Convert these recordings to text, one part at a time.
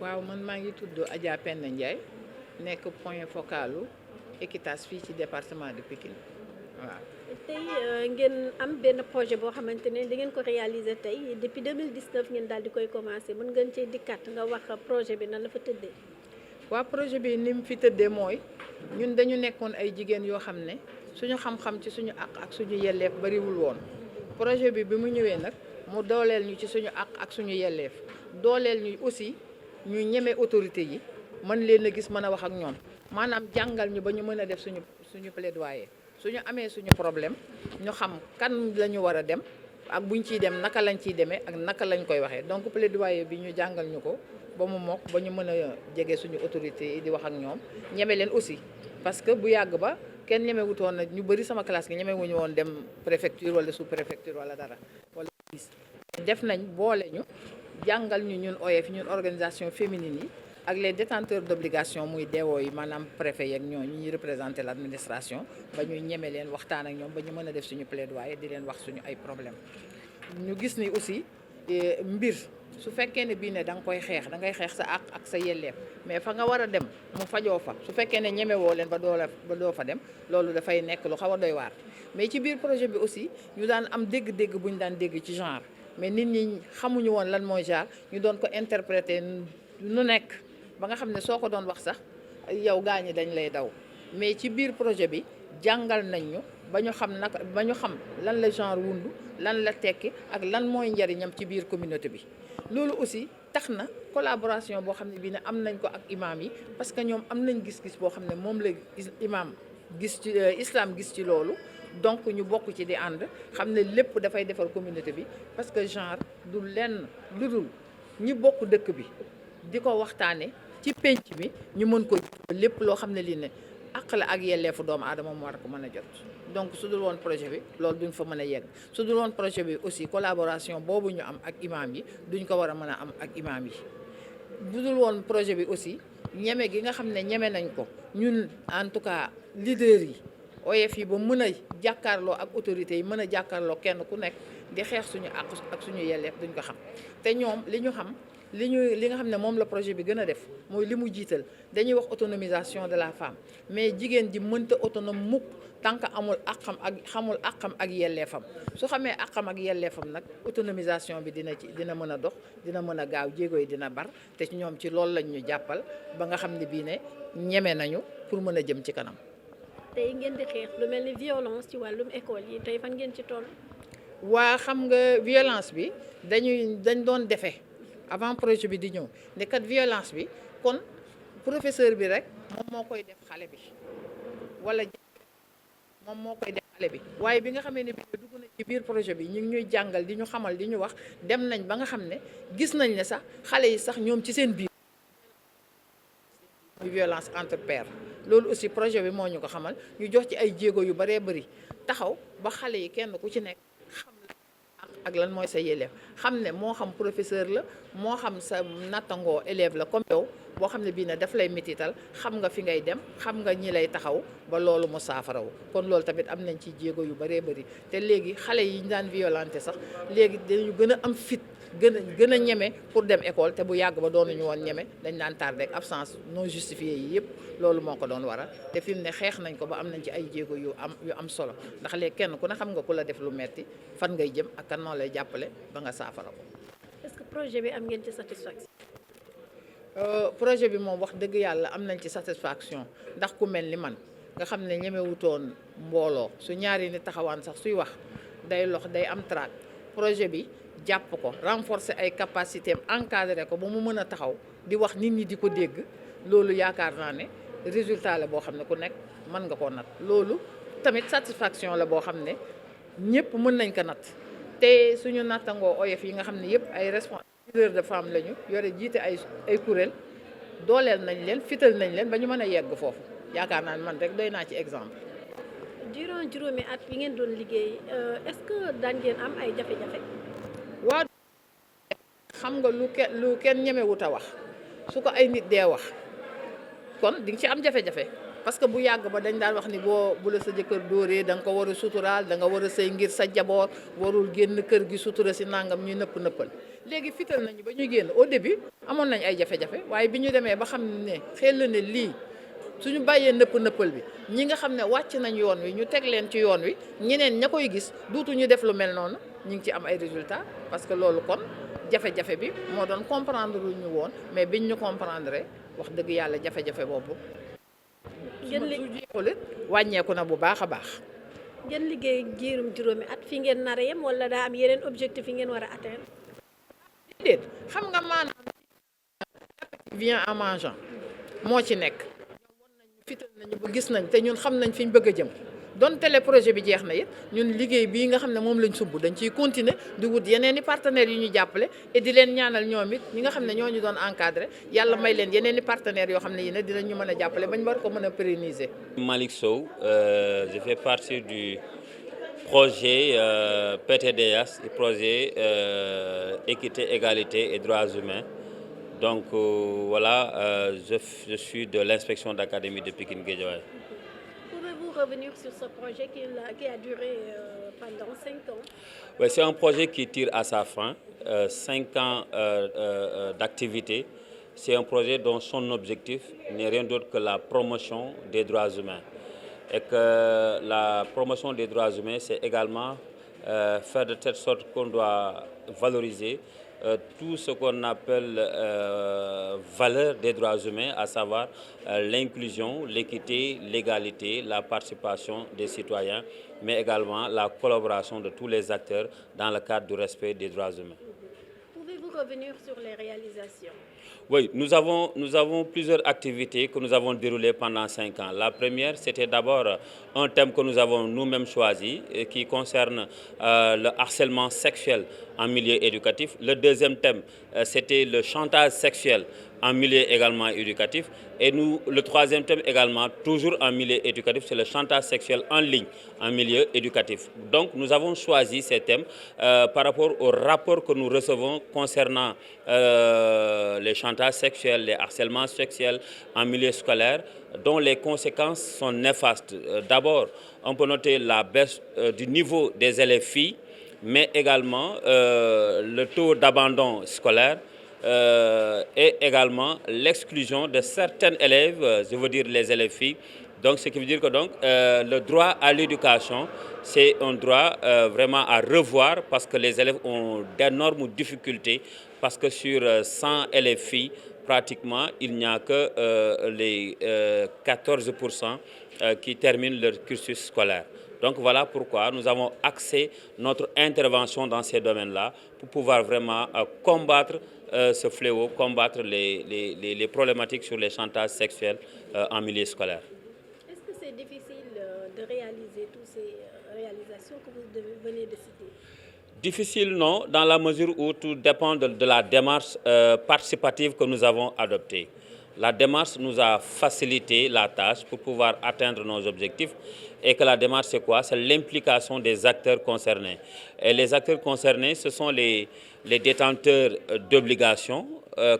waaw man maa ngi tudd Adja Penda Ndiaye nekk point focalu Equitas fii ci département de Pikine waaw. tey ngeen am benn projet boo xamante ne da ngeen ko réaliser tey depuis 2019 ngeen daal di koy commencé mën ngeen cee dikkat nga wax projet bi nan la fa tëddee. waaw projet bi ni mu fi tëddee mooy ñun dañu nekkoon ay jigéen yoo xam ne suñu xam-xam ci suñu àq ak suñu yelleef bariwul woon projet bi mu ñëwee nag mu dooleel ñu ci suñu àq ak suñu yelleef dooleel ñu aussi ñu ñeme autorité yi mën leen a gis mën a wax ak ñoom maanaam jàngal ñu ba ñu mën a def suñu plaidoyer suñu amee suñu problème ñu xam kan la ñu war a dem ak buñ ciy dem naka lañ ciy demee ak naka lañ koy waxee donc plaidoyer bi ñu jàngal ñu ko ba mu mokk ba ñu mën a jege suñu autorité yi di wax ak ñoom ñeme leen aussi parce que bu yàgg ba kenn ñemewutoon na ñu bëri sama classe gi ñemewuñu woon dem préfecture wala sous préfecture wala dara wala def nañ boole ñu jàngal ñu ñun OF ñun organisation féminine yi ak les détenteurs d'obligation muy deewoo yi maanaam préfet yeeg ñoo ñuy représenter l'administration ba ñu ñeme leen waxtaan ak ñoom ba ñu mën a def suñu plaidoyer di leen wax suñu ay problème ñu gis ni aussi mbir su fekkee ne bii ne da nga koy xeex da ngay xeex sa àq ak sa yelleef mais fa nga war a dem mu fajoo fa su fekkee ne ñemewoo leen ba doo fa dem loolu dafay nekk lu xaw a doy waar mais ci biir projet bi aussi ñu daan am dégg-dégg bu ñu daan dégg ci genre mais nit ñi xamuñu woon lan mooy genre ñu doon ko interpréter nu nekk ba nga xam ne soo ko doon wax sax yow gaañi dañ lay daw mais ci biir projet bi jàngal nañ ñu ba ñu xam naka ba ñu xam lan la genre wundu lan la tekki ak lan mooy njariñam ci biir communauté bi loolu aussi tax na collaboration boo xam ne bii ne am nañ ko ak imam yi parce que ñoom am nañ gis-gis boo xam ne moom la imam gis ci islam gis ci loolu donc ñu bokk ci di ànd xam ne lépp dafay defar communauté bi parce que genre du lenn lu dul ñi bokk dëkk bi di ko waxtaane ci penc mi ñu mën ko lépp loo xam ne lii ne àq la ak yelleefu doomu aadama mu war ko mën a jot donc su dul woon projet bi loolu duñ fa mën a yegg su dul woon projet bi aussi collaboration boobu ñu am ak imam yi duñ ko war a mën a am ak imam yi bu dul woon projet bi aussi ñeme gi nga xam ne ñeme nañ ko ñun en tout cas leader yi OF yi ba mën a jàkkaarloo ak autorités yi mën a jàkkaarloo kenn ku nekk di xeex suñu àq ak suñu yelleef duñ ko xam te ñoom li ñu xam li nga xam ne moom la projet bi gën a def mooy li mu jiital dañuy wax autonomisation de la femme mais jigéen ji mënta autonome mukk tant que xamul àqam ak yelleefam su xamee àqam ak yelleefam nag autonomisation bi dina mën a dox dina mën a gaaw jéego yi dina bar te ci ñoom ci loolu lañ ñu jàppal ba nga xam ne bii ne ñeme nañu pour mën a jëm ci kanam. tey ngeen di xeex lu mel ni violence ci wàllum école yi tey fan ngeen ci toll. waa xam nga violence bi dañ doon defee avant projet bi di ñëw ne kat violence bi kon professeur bi rek moom moo koy def xale bi wala moom moo koy def xale bi waaye bi nga xamee ne bi dugg nañ ci biir projet bi ñu ngi ñuy jàngal di ñu xamal di ñu wax dem nañ ba nga xam ne gis nañ ne sax xale yi sax ñoom ci seen biir muy violence entre pairs loolu aussi projet bi moo ñu ko xamal ñu jox ci ay jéego yu baree bari taxaw ba xale yi kenn ku ci nekk xam ak lan mooy sa yelleef xam ne moo xam professeur la moo xam sa nattangoo élève la comme yow boo xam ne bii ne daf lay métital xam nga fi ngay dem xam nga ñi lay taxaw ba loolu mu saafarawu kon loolu tamit am nañ ci jéego yu bëree bëri te léegi xale yi ñu daan violenté sax léegi dañu gën a am fit gën a ñeme pour dem école te bu yàgg ba doonuñu woon ñeme dañ daan tardé ak absence non justifiée yi yëpp loolu moo ko doon waral te fi mu ne xeex nañ ko ba am nañ ci ay jéego yu am solo ndax léegi kenn ku ne xam nga ku la def lu metti fan ngay jëm ak kan moo lay jàppale ba nga saafara ko. est-ce que projet bi am ngeen ci satisfaction. projet bi moom wax dëgg yàlla am nañ ci satisfaction ndax ku mel ni man nga xam ne ñemewutoon mbooloo su ñaari nit taxawaan sax suy wax day lox day am trac projet bi jàpp ko renforcer ay capacité am encadrer ko ba mu mën a taxaw di wax nit ñi di ko dégg loolu yaakaar naa ne résultat la boo xam ne ku nekk mën nga koo nat loolu tamit satisfaction la boo xam ne ñëpp mën nañ ko nat te suñu nattangoo OF yi nga xam ne yëpp ay responsable de femme lañu yore jiite ay kuréel dooleel nañ leen fital nañ leen ba ñu mën a yegg foofu yaakaar naa ne man rek doy naa ci exemple. durant juróomi at yi ngeen doon liggéey est-ce que daan ngeen am ay jafe-jafe. waaw xam nga lu kenn ñemewut a wax su ko ay nit dee wax kon di nga ci am jafe-jafe parce que bu yàgg ba dañ daan wax ni bu la sa jëkkër dóoree da nga ko war a suturaal da nga war a sëy ngir sa jaboot warul génn kër gi sutura si nangam ñuy nëppal léegi fital nañu ba ñu génn. Au début amoon nañ ay jafe-jafe waaye bi ñu demee ba xam ne xel ne lii suñu bàyyee nëppal bi ñi nga xam ne wàcc nañ yoon wi ñu teg leen ci yoon wi ñeneen ña koy gis duutu ñu def lu mel noonu ñu ngi ci am ay résultats parce que loolu kon jafe-jafe bi moo doon comprendre lu ñu woon mais biñ ñu comprendre wax dëgg yàlla jafe-jafe boobu su jeexulit wàññeeku na bu baax a baax. ngeen liggéey jiirum juróomi at fi ngeen nar a yem wala daa am yeneen objectif yi ngeen war a atteindre. déedéet xam nga maanaam vient en mangeant moo ci nekk ñoom won nañ fital nañu ba gis nañ te ñun xam nañ fi ñu bëgg a jëm doon télé projet bi jeex na it ñun liggéey bii nga xam ne moom lañ sumb dañ ciy continuer di wut yeneen i partenaires yu ñu jàppale et di leen ñaanal ñoom it ñi nga xam ne ñoo ñu doon encadré yàlla may leen yeneen i partenaires yoo xam ne yi ne dinañ ñu mën a jàppale bañ war ko mën a pérenniser. Malick Sow, je fais partie du projet PTDS, le projet équité, égalité et droits humains. Donc voilà, je suis de l'inspection d'académie de Pikine Guédiawaye. Pouvez-vous revenir sur ce projet qui a duré pendant 5 ans? Oui, c'est un projet qui tire à sa fin, 5 ans d'activité. C'est un projet dont son objectif n'est rien d'autre que la promotion des droits humains. Et que la promotion des droits humains, c'est également faire de telle sorte qu'on doit valoriser tout ce qu'on appelle valeur des droits humains, à savoir l'inclusion, l'équité, l'égalité, la participation des citoyens, mais également la collaboration de tous les acteurs dans le cadre du respect des droits humains. Pouvez-vous revenir sur les réalisations? Oui, nous avons plusieurs activités que nous avons déroulées pendant 5 ans. La première, c'était d'abord un thème que nous avons nous-mêmes choisi qui concerne le harcèlement sexuel en milieu éducatif. Le deuxième thème, c'était le chantage sexuel en milieu également éducatif. Et le troisième thème également, toujours en milieu éducatif, c'est le chantage sexuel en ligne, en milieu éducatif. Donc nous avons choisi ces thèmes par rapport au rapport que nous recevons concernant les chantages sexuels, les harcèlements sexuels en milieu scolaire, dont les conséquences sont néfastes. D'abord, on peut noter la baisse du niveau des élèves filles, mais également le taux d'abandon scolaire, et également l'exclusion de certains élèves, je veux dire les élèves filles. Donc, ce qui veut dire que le droit à l'éducation, c'est un droit vraiment à revoir parce que les élèves ont d'énormes difficultés parce que sur 100 élèves filles, pratiquement, il n'y a que les 14% qui terminent leur cursus scolaire. Donc voilà pourquoi nous avons axé notre intervention dans ces domaines-là pour pouvoir vraiment combattre ce fléau, combattre les problématiques sur les chantages sexuels en milieu scolaire. Est-ce que c'est difficile de réaliser toutes ces réalisations que vous venez de citer? Difficile, non, dans la mesure où tout dépend de la démarche participative que nous avons adoptée. La démarche nous a facilité la tâche pour pouvoir atteindre nos objectifs. Et que la démarche, c'est quoi? C'est l'implication des acteurs concernés. Et les acteurs concernés, ce sont les détenteurs d'obligations.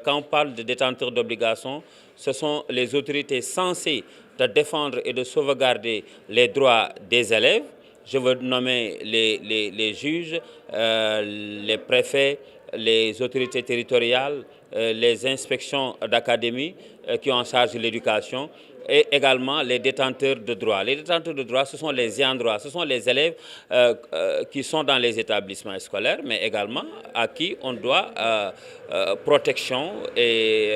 Quand on parle de détenteurs d'obligations, ce sont les autorités censées de défendre et de sauvegarder les droits des élèves. Je veux nommer les juges, les préfets, les autorités territoriales, les inspections d'académie qui ont en charge l'éducation et également les détenteurs de droits. Les détenteurs de droits, ce sont les ayants droit, ce sont les élèves qui sont dans les établissements scolaires, mais également à qui on doit protection et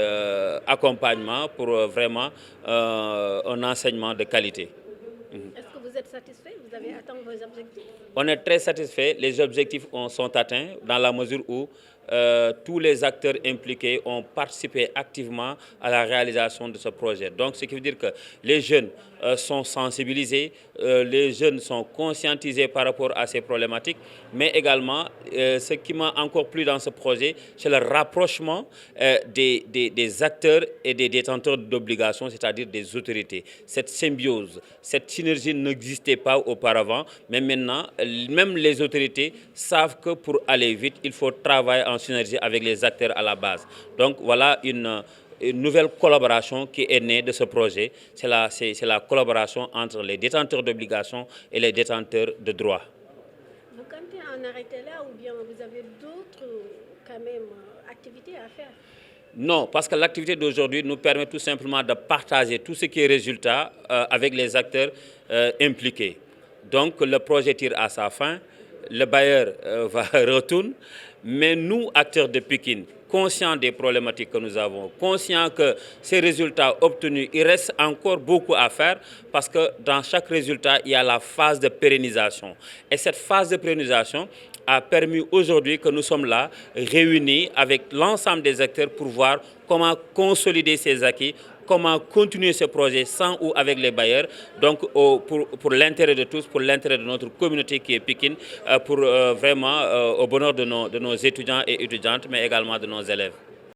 accompagnement pour vraiment un enseignement de qualité. Est-ce que vous êtes satisfait? Vous avez atteint vos objectifs? On est très satisfait. Les objectifs sont atteints dans la mesure où tous les acteurs impliqués ont participé activement à la réalisation de ce projet. Donc, ce qui veut dire que les jeunes sont sensibilisés, les jeunes sont conscientisés par rapport à ces problématiques, mais également, ce qui m'a encore plu dans ce projet, c'est le rapprochement des acteurs et des détenteurs d'obligations, c'est-à-dire des autorités. Cette symbiose, cette synergie n'existait pas auparavant, mais maintenant, même les autorités savent que pour aller vite, il faut travailler en synergie avec les acteurs à la base. Donc voilà une nouvelle collaboration qui est née de ce projet. C'est la collaboration entre les détenteurs d'obligations et les détenteurs de droits. Vous comptez en arrêter là ou bien vous avez d'autres quand même activité à faire. Non, parce que l'activité d'aujourd'hui nous permet tout simplement de partager tout ce qui est résultat avec les acteurs impliqués. Donc le projet tire à sa fin, le bailleur retourne, mais nous, acteurs de Pikine, conscients des problématiques que nous avons, conscients que ces résultats obtenus, il reste encore beaucoup à faire parce que dans chaque résultat, il y a la phase de pérennisation. Et cette phase de pérennisation a permis aujourd'hui que nous sommes là, réunis avec l'ensemble des acteurs pour voir comment consolider ces acquis, comment continuer ce projet sans ou avec les bailleurs, donc pour l'intérêt de tous, pour l'intérêt de notre communauté qui est Pikine, pour vraiment au bonheur de nos étudiants et étudiantes, mais également de nos élèves.